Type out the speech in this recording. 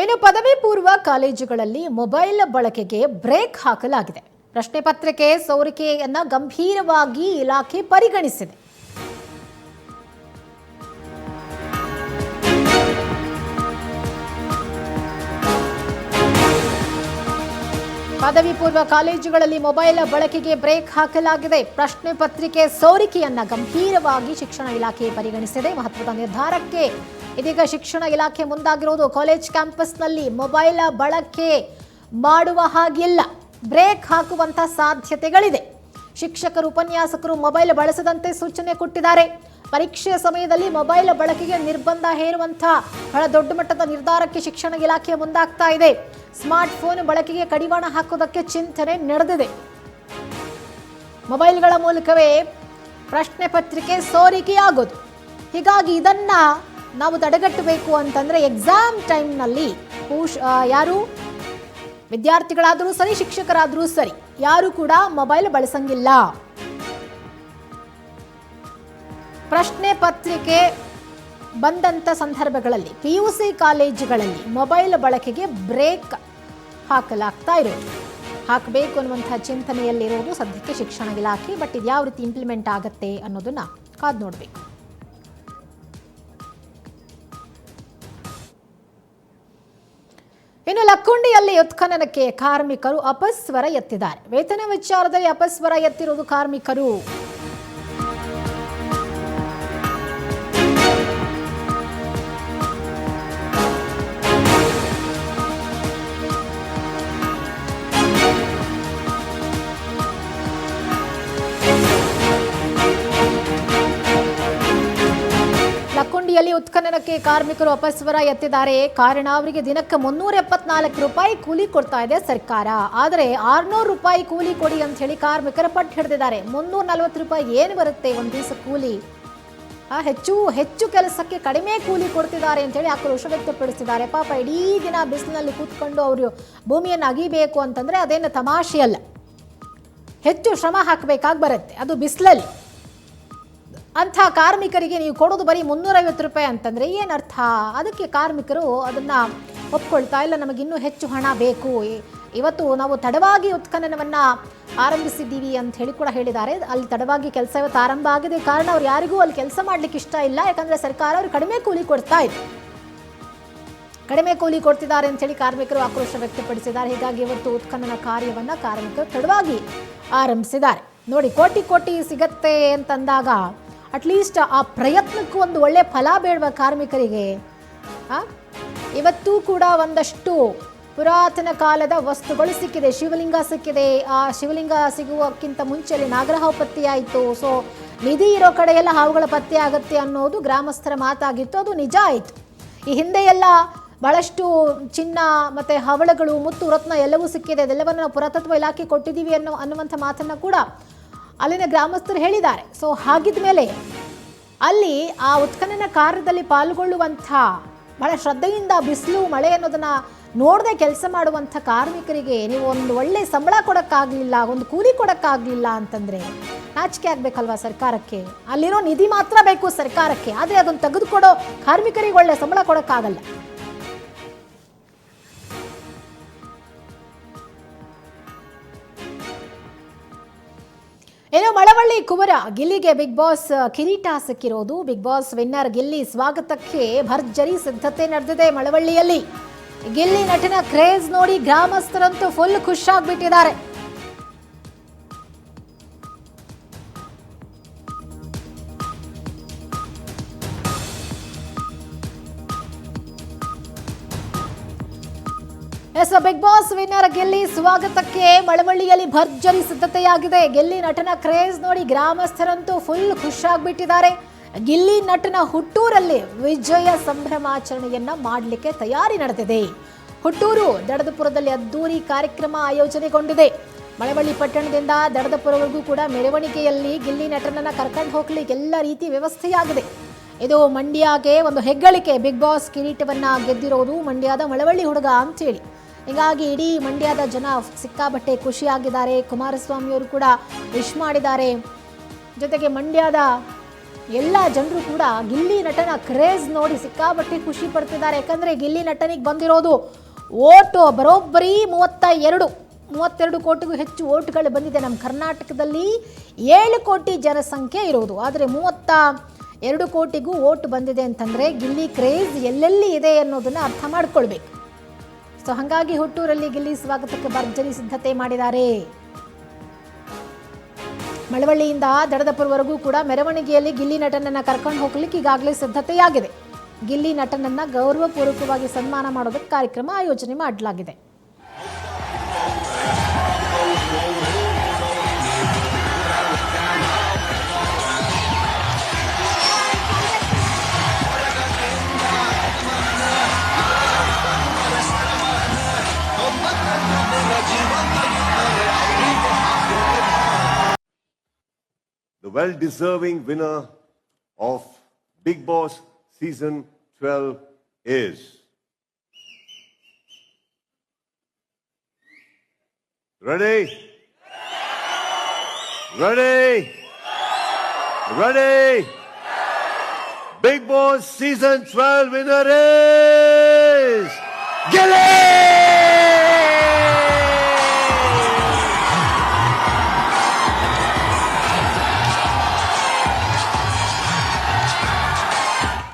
ಇನ್ನು ಪದವಿ ಪೂರ್ವ ಕಾಲೇಜುಗಳಲ್ಲಿ ಮೊಬೈಲ್ ಬಳಕೆಗೆ ಬ್ರೇಕ್ ಹಾಕಲಾಗಿದೆ. ಪ್ರಶ್ನೆ ಪತ್ರಿಕೆ ಸೋರಿಕೆಯನ್ನ ಗಂಭೀರವಾಗಿ ಇಲಾಖೆ ಪರಿಗಣಿಸಿದೆ. ಪದವಿ ಪೂರ್ವ ಕಾಲೇಜುಗಳಲ್ಲಿ ಮೊಬೈಲ್ ಬಳಕೆಗೆ ಬ್ರೇಕ್ ಹಾಕಲಾಗಿದೆ. ಪ್ರಶ್ನೆ ಪತ್ರಿಕೆ ಸೋರಿಕೆಯನ್ನ ಗಂಭೀರವಾಗಿ ಶಿಕ್ಷಣ ಇಲಾಖೆ ಪರಿಗಣಿಸಿದೆ. ಮಹತ್ವದ ನಿರ್ಧಾರಕ್ಕೆ ಇದೀಗ ಶಿಕ್ಷಣ ಇಲಾಖೆ ಮುಂದಾಗಿರುವುದು. ಕಾಲೇಜ್ ಕ್ಯಾಂಪಸ್ನಲ್ಲಿ ಮೊಬೈಲ್ ಬಳಕೆ ಮಾಡುವ ಹಾಗಿಲ್ಲ, ಬ್ರೇಕ್ ಹಾಕುವಂತ ಸಾಧ್ಯತೆಗಳಿದೆ. ಶಿಕ್ಷಕರು ಉಪನ್ಯಾಸಕರು ಮೊಬೈಲ್ ಬಳಸದಂತೆ ಸೂಚನೆ ಕೊಟ್ಟಿದ್ದಾರೆ. ಪರೀಕ್ಷೆಯ ಸಮಯದಲ್ಲಿ ಮೊಬೈಲ್ ಬಳಕೆಗೆ ನಿರ್ಬಂಧ ಹೇರುವಂತ ಬಹಳ ದೊಡ್ಡ ಮಟ್ಟದ ನಿರ್ಧಾರಕ್ಕೆ ಶಿಕ್ಷಣ ಇಲಾಖೆ ಮುಂದಾಗ್ತಾ ಇದೆ. ಸ್ಮಾರ್ಟ್ ಫೋನ್ ಬಳಕೆಗೆ ಕಡಿವಾಣ ಹಾಕೋದಕ್ಕೆ ಚಿಂತನೆ ನಡೆದಿದೆ. ಮೊಬೈಲ್ಗಳ ಮೂಲಕವೇ ಪ್ರಶ್ನೆ ಪತ್ರಿಕೆ ಸೋರಿಕೆಯಾಗೋದು. ಹೀಗಾಗಿ ಇದನ್ನ ನಾವು ತಡೆಗಟ್ಟಬೇಕು ಅಂತಂದ್ರೆ ಎಕ್ಸಾಮ್ ಟೈಮ್ನಲ್ಲಿ ಯಾರು ವಿದ್ಯಾರ್ಥಿಗಳಾದರೂ ಸರಿ, ಶಿಕ್ಷಕರಾದರೂ ಸರಿ, ಯಾರು ಕೂಡ ಮೊಬೈಲ್ ಬಳಸಂಗಿಲ್ಲ. ಪ್ರಶ್ನೆ ಪತ್ರಿಕೆ ಬಂದಂಥ ಸಂದರ್ಭಗಳಲ್ಲಿ PUC ಕಾಲೇಜುಗಳಲ್ಲಿ ಮೊಬೈಲ್ ಬಳಕೆಗೆ ಬ್ರೇಕ್ ಹಾಕಲಾಗ್ತಾ ಇರೋದು, ಹಾಕಬೇಕು ಅನ್ನುವಂಥ ಚಿಂತನೆಯಲ್ಲಿರೋದು ಸದ್ಯಕ್ಕೆ ಶಿಕ್ಷಣ ಇಲಾಖೆ. ಬಟ್ ಇದು ಯಾವ ರೀತಿ ಇಂಪ್ಲಿಮೆಂಟ್ ಆಗುತ್ತೆ ಅನ್ನೋದನ್ನ ಕಾದು ನೋಡಬೇಕು. ಇನ್ನು ಲಕ್ಕುಂಡಿಯಲ್ಲಿ ಉತ್ಖನನಕ್ಕೆ ಕಾರ್ಮಿಕರು ಅಪಸ್ವರ ಎತ್ತಿದ್ದಾರೆ. ವೇತನ ವಿಚಾರದಲ್ಲಿ ಅಪಸ್ವರ ಎತ್ತಿರುವುದು ಕಾರ್ಮಿಕರು. ಲಕ್ಕುಂಡಿಯಲ್ಲಿ ಉತ್ಖನನಕ್ಕೆ ಕಾರ್ಮಿಕರು ಅಪಸ್ವರ ಎತ್ತಿದ್ದಾರೆ. ಕಾರಣ ಅವರಿಗೆ ದಿನಕ್ಕೆ 374 ರೂಪಾಯಿ ಕೂಲಿ ಕೊಡ್ತಾ ಇದೆ ಸರ್ಕಾರ. ಆದರೆ 600 ರೂಪಾಯಿ ಕೂಲಿ ಕೊಡಿ ಅಂತ ಹೇಳಿ ಕಾರ್ಮಿಕರ ಪಟ್ಟು ಹಿಡಿದಿದ್ದಾರೆ. 340 ರೂಪಾಯಿ ಏನು ಬರುತ್ತೆ ಒಂದು ದಿವಸ ಕೂಲಿ? ಹೆಚ್ಚು ಕೆಲಸಕ್ಕೆ ಕಡಿಮೆ ಕೂಲಿ ಕೊಡ್ತಿದ್ದಾರೆ ಅಂತ ಹೇಳಿ ಆಕ್ರೋಶ ವ್ಯಕ್ತಪಡಿಸಿದ್ದಾರೆ. ಪಾಪ ಇಡೀ ದಿನ ಬಿಸಿಲಿನಲ್ಲಿ ಕೂತ್ಕೊಂಡು ಅವರು ಭೂಮಿಯನ್ನು ಅಗಿಬೇಕು ಅಂತಂದ್ರೆ ಅದೇನು ತಮಾಷೆ ಅಲ್ಲ. ಹೆಚ್ಚು ಶ್ರಮ ಹಾಕಬೇಕಾಗಿ ಬರುತ್ತೆ, ಅದು ಬಿಸಿಲಲ್ಲಿ. ಅಂಥ ಕಾರ್ಮಿಕರಿಗೆ ನೀವು ಕೊಡೋದು ಬರೀ 350 ರೂಪಾಯಿ ಅಂತಂದರೆ ಏನರ್ಥ? ಅದಕ್ಕೆ ಕಾರ್ಮಿಕರು ಅದನ್ನು ಒಪ್ಕೊಳ್ತಾ ಇಲ್ಲ. ನಮಗಿನ್ನೂ ಹೆಚ್ಚು ಹಣ ಬೇಕು, ಇವತ್ತು ನಾವು ತಡವಾಗಿ ಉತ್ಖನನವನ್ನು ಆರಂಭಿಸಿದ್ದೀವಿ ಅಂತ ಹೇಳಿ ಕೂಡ ಹೇಳಿದ್ದಾರೆ. ಅಲ್ಲಿ ತಡವಾಗಿ ಕೆಲಸ ಇವತ್ತು ಆರಂಭ ಆಗಿದೆ. ಕಾರಣ ಅವ್ರು ಯಾರಿಗೂ ಅಲ್ಲಿ ಕೆಲಸ ಮಾಡಲಿಕ್ಕೆ ಇಷ್ಟ ಇಲ್ಲ. ಯಾಕಂದರೆ ಸರ್ಕಾರ ಅವರು ಕಡಿಮೆ ಕೂಲಿ ಕೊಡ್ತಾ ಇದೆ, ಕಡಿಮೆ ಕೂಲಿ ಕೊಡ್ತಿದ್ದಾರೆ ಅಂತ ಹೇಳಿ ಕಾರ್ಮಿಕರು ಆಕ್ರೋಶ ವ್ಯಕ್ತಪಡಿಸಿದ್ದಾರೆ. ಹೀಗಾಗಿ ಇವತ್ತು ಉತ್ಖನನ ಕಾರ್ಯವನ್ನು ಕಾರ್ಮಿಕರು ತಡವಾಗಿ ಆರಂಭಿಸಿದ್ದಾರೆ. ನೋಡಿ, ಕೋಟಿ ಸಿಗತ್ತೆ ಅಂತಂದಾಗ ಅಟ್ಲೀಸ್ಟ್ ಆ ಪ್ರಯತ್ನಕ್ಕೂ ಒಂದು ಒಳ್ಳೆ ಫಲ ಬೇಡವ ಕಾರ್ಮಿಕರಿಗೆ? ಇವತ್ತೂ ಕೂಡ ಒಂದಷ್ಟು ಪುರಾತನ ಕಾಲದ ವಸ್ತುಗಳು ಸಿಕ್ಕಿದೆ. ಶಿವಲಿಂಗ ಸಿಕ್ಕಿದೆ. ಆ ಶಿವಲಿಂಗ ಸಿಗುವಕ್ಕಿಂತ ಮುಂಚೆಯಲ್ಲಿ ನಾಗರಹಾವು ಪತ್ತೆಯಾಯಿತು. ಸೊ ನಿಧಿ ಇರೋ ಕಡೆ ಎಲ್ಲ ಹಾವುಗಳ ಪತ್ತೆ ಆಗುತ್ತೆ ಅನ್ನೋದು ಗ್ರಾಮಸ್ಥರ ಮಾತಾಗಿತ್ತು. ಅದು ನಿಜ ಆಯಿತು. ಈ ಹಿಂದೆ ಎಲ್ಲ ಬಹಳಷ್ಟು ಚಿನ್ನ ಮತ್ತು ಹವಳಗಳು, ಮುತ್ತು ರತ್ನ ಎಲ್ಲವೂ ಸಿಕ್ಕಿದೆ. ಅದೆಲ್ಲವನ್ನು ನಾವು ಪುರಾತತ್ವ ಇಲಾಖೆ ಕೊಟ್ಟಿದ್ದೀವಿ ಅನ್ನುವಂಥ ಮಾತನ್ನು ಕೂಡ ಅಲ್ಲಿನ ಗ್ರಾಮಸ್ಥರು ಹೇಳಿದ್ದಾರೆ. ಸೊ ಹಾಗಿದ ಮೇಲೆ ಅಲ್ಲಿ ಆ ಉತ್ಖನನ ಕಾರ್ಯದಲ್ಲಿ ಪಾಲ್ಗೊಳ್ಳುವಂಥ ಬಹಳ ಶ್ರದ್ಧೆಯಿಂದ ಬಿಸಿಲು ಮಳೆ ಅನ್ನೋದನ್ನು ನೋಡದೆ ಕೆಲಸ ಮಾಡುವಂಥ ಕಾರ್ಮಿಕರಿಗೆ ನೀವು ಒಂದು ಒಳ್ಳೆ ಸಂಬಳ ಕೊಡೋಕ್ಕಾಗಲಿಲ್ಲ, ಒಂದು ಕೂಲಿ ಕೊಡೋಕ್ಕಾಗಲಿಲ್ಲ ಅಂತಂದರೆ ನಾಚಿಕೆ ಆಗಬೇಕಲ್ವಾ ಸರ್ಕಾರಕ್ಕೆ? ಅಲ್ಲಿರೋ ನಿಧಿ ಮಾತ್ರ ಬೇಕು ಸರ್ಕಾರಕ್ಕೆ, ಆದರೆ ಅದನ್ನು ತೆಗೆದುಕೊಡೋ ಕಾರ್ಮಿಕರಿಗೆ ಒಳ್ಳೆ ಸಂಬಳ ಕೊಡೋಕ್ಕಾಗಲ್ಲ. ಏನೋ ಮಳವಳ್ಳಿ ಕುವರ ಗಿಲ್ಲಿಗೆ ಬಿಗ್ ಬಾಸ್ ಕಿರೀಟ ಸಿಕ್ಕಿರೋದು. ಬಿಗ್ ಬಾಸ್ ವಿನ್ನರ್ ಗಿಲ್ಲಿ ಸ್ವಾಗತಕ್ಕೆ ಭರ್ಜರಿ ಸಿದ್ಧತೆ ನಡೆದಿದೆ ಮಳವಳ್ಳಿಯಲ್ಲಿ. ಗಿಲ್ಲಿ ನಟನ ಕ್ರೇಜ್ ನೋಡಿ ಗ್ರಾಮಸ್ಥರಂತೂ ಫುಲ್ ಖುಷಿಯಾಗ್ಬಿಟ್ಟಿದ್ದಾರೆ. ಬಿಗ್ ಬಾಸ್ ವಿನ್ನರ್ ಗಿಲ್ಲಿ ಸ್ವಾಗತಕ್ಕೆ ಮಳವಳ್ಳಿಯಲ್ಲಿ ಭರ್ಜರಿ ಸಿದ್ಧತೆಯಾಗಿದೆ. ಗಿಲ್ಲಿ ನಟನ ಕ್ರೇಜ್ ನೋಡಿ ಗ್ರಾಮಸ್ಥರಂತೂ ಫುಲ್ ಖುಷಿಯಾಗ್ಬಿಟ್ಟಿದ್ದಾರೆ. ಗಿಲ್ಲಿ ನಟನ ಹುಟ್ಟೂರಲ್ಲಿ ವಿಜಯ ಸಂಭ್ರಮಾಚರಣೆಯನ್ನ ಮಾಡಲಿಕ್ಕೆ ತಯಾರಿ ನಡೆದಿದೆ. ಹುಟ್ಟೂರು ದಡದಪುರದಲ್ಲಿ ಅದ್ದೂರಿ ಕಾರ್ಯಕ್ರಮ ಆಯೋಜನೆಗೊಂಡಿದೆ. ಮಳವಳ್ಳಿ ಪಟ್ಟಣದಿಂದ ದಡದಪುರವರೆಗೂ ಕೂಡ ಮೆರವಣಿಗೆಯಲ್ಲಿ ಗಿಲ್ಲಿ ನಟನನ್ನ ಕರ್ಕೊಂಡು ಹೋಗ್ಲಿಕ್ಕೆ ಎಲ್ಲ ರೀತಿ ವ್ಯವಸ್ಥೆಯಾಗಿದೆ. ಇದು ಮಂಡ್ಯಗೆ ಒಂದು ಹೆಗ್ಗಳಿಕೆ. ಬಿಗ್ ಬಾಸ್ ಕಿರೀಟವನ್ನ ಗೆದ್ದಿರೋದು ಮಂಡ್ಯದ ಮಳವಳ್ಳಿ ಹುಡುಗ ಅಂತೇಳಿ. ಹೀಗಾಗಿ ಇಡೀ ಮಂಡ್ಯದ ಜನ ಸಿಕ್ಕಾಬಟ್ಟೆ ಖುಷಿಯಾಗಿದ್ದಾರೆ. ಕುಮಾರಸ್ವಾಮಿ ಅವರು ಕೂಡ ವಿಶ್ ಮಾಡಿದ್ದಾರೆ. ಜೊತೆಗೆ ಮಂಡ್ಯದ ಎಲ್ಲ ಜನರು ಕೂಡ ಗಿಲ್ಲಿ ನಟನ ಕ್ರೇಜ್ ನೋಡಿ ಸಿಕ್ಕಾಪಟ್ಟೆ ಖುಷಿ ಪಡ್ತಿದ್ದಾರೆ. ಯಾಕಂದ್ರೆ ಗಿಲ್ಲಿ ನಟನಿಗೆ ಬಂದಿರೋದು ಓಟು ಬರೋಬ್ಬರಿ 32 ಕೋಟಿಗೂ ಹೆಚ್ಚು ಓಟ್ಗಳು ಬಂದಿದೆ. ನಮ್ಮ ಕರ್ನಾಟಕದಲ್ಲಿ 7 ಕೋಟಿ ಜನಸಂಖ್ಯೆ ಇರುವುದು, ಆದರೆ 32 ಕೋಟಿಗೂ ಓಟ್ ಬಂದಿದೆ ಅಂತಂದರೆ ಗಿಲ್ಲಿ ಕ್ರೇಜ್ ಎಲ್ಲೆಲ್ಲಿ ಇದೆ ಅನ್ನೋದನ್ನು ಅರ್ಥ ಮಾಡ್ಕೊಳ್ಬೇಕು. ಸೊ ಹಾಗಾಗಿ ಹುಟ್ಟೂರಲ್ಲಿ ಗಿಲ್ಲಿ ಸ್ವಾಗತಕ್ಕೆ ಭರ್ಜರಿ ಸಿದ್ಧತೆ ಮಾಡಿದ್ದಾರೆ. ಮಳವಳ್ಳಿಯಿಂದ ದಡದಪುರವರೆಗೂ ಕೂಡ ಮೆರವಣಿಗೆಯಲ್ಲಿ ಗಿಲ್ಲಿ ನಟನನ್ನ ಕರ್ಕೊಂಡು ಹೋಗ್ಲಿಕ್ಕೆ ಈಗಾಗಲೇ ಸಿದ್ಧತೆಯಾಗಿದೆ. ಗಿಲ್ಲಿ ನಟನನ್ನ ಗೌರವಪೂರ್ವಕವಾಗಿ ಸನ್ಮಾನ ಮಾಡೋದಕ್ಕೆ ಕಾರ್ಯಕ್ರಮ ಆಯೋಜನೆ ಮಾಡಲಾಗಿದೆ. The well-deserving winner of Bigg Boss Season 12 is Ready? Bigg Boss Season 12 winner is Gilly!